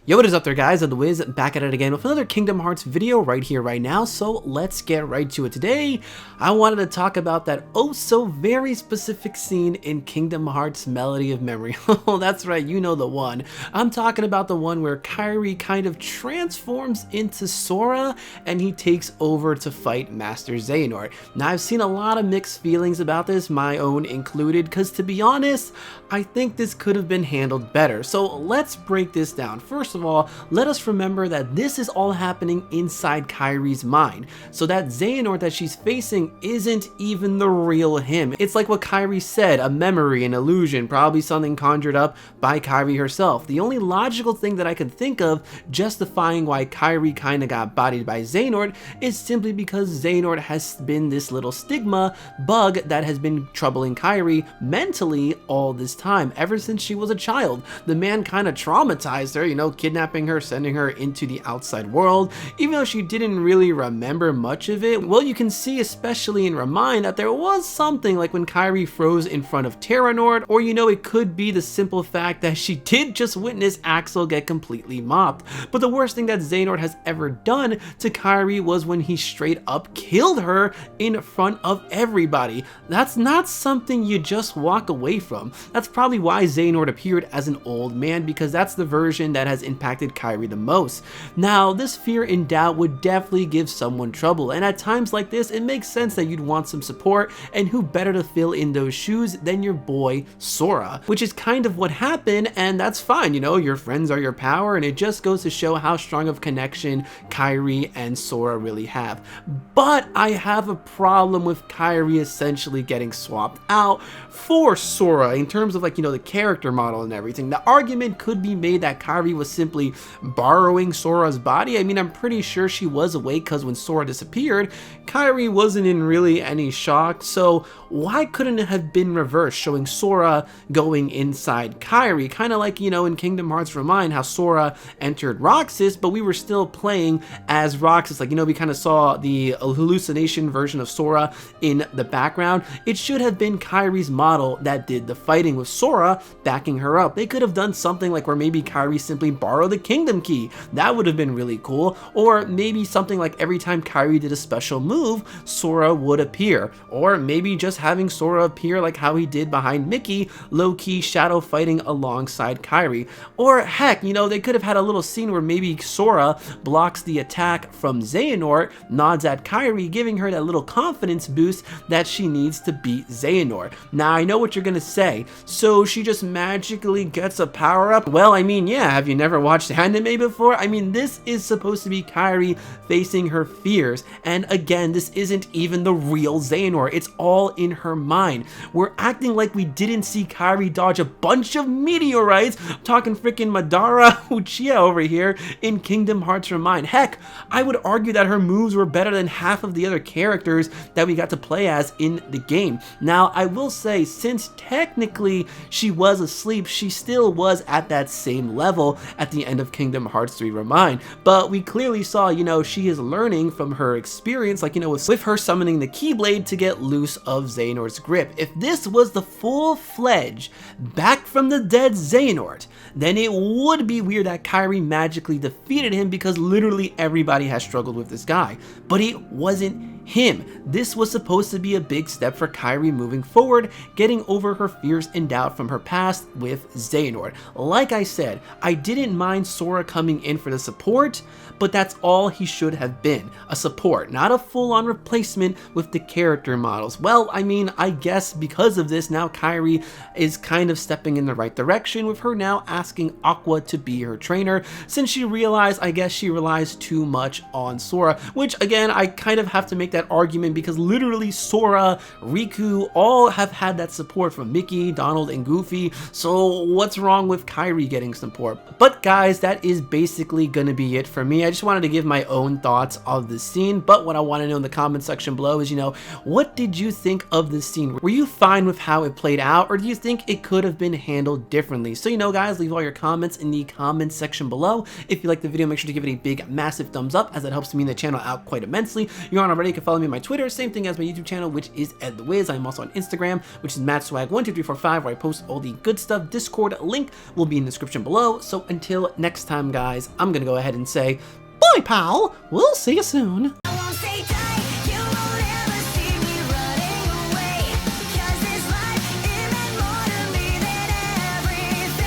Yo, what is up there, guys? I'm the Wiz, back at it again with another Kingdom Hearts video right here, right now. So let's get right to it. Today, I wanted to talk about that oh so very specific scene in Kingdom Hearts Melody of Memory. Oh, that's right, you know the one. I'm talking about the one where Kairi kind of transforms into Sora and he takes over to fight Master Xehanort. Now, I've seen a lot of mixed feelings about this, my own included, because to be honest, I think this could have been handled better. So let's break this down. First of all, let us remember that this is all happening inside Kairi's mind. So that Xehanort that she's facing isn't even the real him. It's like what Kairi said, a memory, an illusion, probably something conjured up by Kairi herself. The only logical thing that I could think of justifying why Kairi kind of got bodied by Xehanort is simply because Xehanort has been this little stigma bug that has been troubling Kairi mentally all this time, ever since she was a child. The man kind of traumatized her, you know, kidnapping her, sending her into the outside world, even though she didn't really remember much of it. Well, you can see, especially in Remind, that there was something like when Kairi froze in front of Terranord, or you know, it could be the simple fact that she did just witness Axel get completely mopped. But the worst thing that Xehanort has ever done to Kairi was when he straight up killed her in front of everybody. That's not something you just walk away from. That's probably why Xehanort appeared as an old man, because that's the version that has impacted Kairi the most. Now, this fear and doubt would definitely give someone trouble, and at times like this, it makes sense that you'd want some support, and who better to fill in those shoes than your boy Sora, which is kind of what happened, and that's fine, you know, your friends are your power, and it just goes to show how strong of connection Kairi and Sora really have. But I have a problem with Kairi essentially getting swapped out for Sora in terms of, like, you know, the character model and everything. The argument could be made that Kairi was simply borrowing Sora's body. I mean, I'm pretty sure she was awake because when Sora disappeared, Kairi wasn't in really any shock, so why couldn't it have been reversed, showing Sora going inside Kairi? Kind of like, you know, in Kingdom Hearts Remind, how Sora entered Roxas, but we were still playing as Roxas. Like, you know, we kind of saw the hallucination version of Sora in the background. It should have been Kairi's model that did the fighting, with Sora backing her up. They could have done something like where maybe Kairi simply borrowed the Kingdom Key. That would have been really cool. Or maybe something like every time Kairi did a special move, Sora would appear. Or maybe just having Sora appear like how he did behind Mickey, low-key shadow fighting alongside Kairi. Or heck, you know, they could have had a little scene where maybe Sora blocks the attack from Xehanort, nods at Kairi, giving her that little confidence boost that she needs to beat Xehanort. Now, I know what you're gonna say. So she just magically gets a power-up? Well, I mean, yeah, have you never watched anime before? I mean, this is supposed to be Kairi facing her fears, and again, this isn't even the real Xehanort. It's all in her mind. We're acting like we didn't see Kairi dodge a bunch of meteorites, talking freaking Madara Uchiha over here in Kingdom Hearts Remind. Heck, I would argue that her moves were better than half of the other characters that we got to play as in the game. Now, I will say, since technically she was asleep, she still was at that same level at the end of Kingdom Hearts 3 Remind, but we clearly saw, you know, she is learning from her experience, like, you know, with her summoning the Keyblade to get loose of Xehanort's grip. If this was the full-fledged, back from the dead Xehanort, then it would be weird that Kairi magically defeated him, because literally everybody has struggled with this guy, but it wasn't him. This was supposed to be a big step for Kairi moving forward, getting over her fears and doubt from her past with Xehanort. Like I said, I didn't mind Sora coming in for the support, but that's all he should have been, a support, not a full-on replacement with the character models. Well, I mean, I guess because of this, now Kairi is kind of stepping in the right direction, with her now asking Aqua to be her trainer, since she realized, I guess she relies too much on Sora, which again, I kind of have to make that argument because literally Sora, Riku, all have had that support from Mickey, Donald, and Goofy, so what's wrong with Kairi getting support? But guys, that is basically gonna be it for me. I just wanted to give my own thoughts of this scene, but what I want to know in the comment section below is, you know, what did you think of this scene? Were you fine with how it played out, or do you think it could have been handled differently? So, you know, guys, leave all your comments in the comment section below. If you liked the video, make sure to give it a big, massive thumbs up, as it helps me and the channel out quite immensely. If you aren't already, can follow me on my Twitter, same thing as my YouTube channel, which is EdTheWiz. I'm also on Instagram, which is MattSwag12345, where I post all the good stuff. Discord link will be in the description below. So until next time, guys, I'm gonna go ahead and say, bye, pal! We'll see you soon!